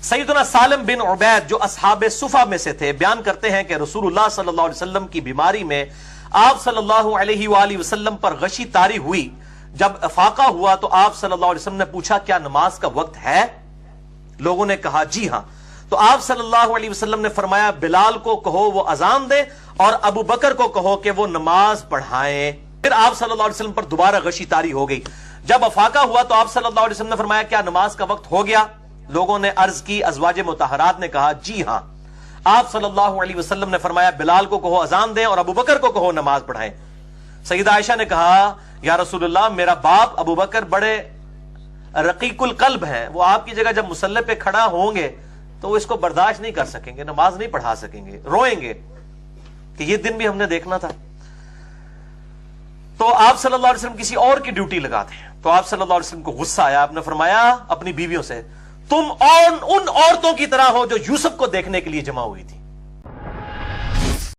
سیدنا سالم بن عبید جو اصحاب صفا میں سے تھے بیان کرتے ہیں کہ رسول اللہ صلی اللہ علیہ وسلم کی بیماری میں آپ صلی اللہ علیہ وآلہ وسلم پر غشی طاری ہوئی. جب افاقہ ہوا تو آپ صلی اللہ علیہ وسلم نے پوچھا کیا نماز کا وقت ہے؟ لوگوں نے کہا جی ہاں. تو آپ صلی اللہ علیہ وسلم نے فرمایا بلال کو کہو وہ اذان دے اور ابو بکر کو کہو کہ وہ نماز پڑھائیں. پھر آپ صلی اللہ علیہ وسلم پر دوبارہ غشی طاری ہو گئی. جب افاقہ ہوا تو آپ صلی اللہ علیہ وسلم نے فرمایا کیا نماز کا وقت ہو گیا؟ لوگوں نے عرض کی، ازواج مطہرات نے کہا جی ہاں. آپ صلی اللہ علیہ وسلم نے فرمایا بلال کو کہو اذان دیں اور ابو بکر کو کہو نماز پڑھائیں. سیدہ عائشہ نے کہا یا رسول اللہ میرا باپ ابو بکر بڑے رقیق القلب ہیں، وہ آپ کی جگہ جب مصلی پہ کھڑا ہوں گے تو وہ اس کو برداشت نہیں کر سکیں گے، نماز نہیں پڑھا سکیں گے، روئیں گے کہ یہ دن بھی ہم نے دیکھنا تھا. تو آپ صلی اللہ علیہ وسلم کسی اور کی ڈیوٹی لگاتے ہیں. تو آپ صلی اللہ علیہ وسلم کو غصہ آیا. آپ نے فرمایا اپنی بیویوں سے تم اور ان عورتوں کی طرح ہو جو یوسف کو دیکھنے کے لیے جمع ہوئی تھی.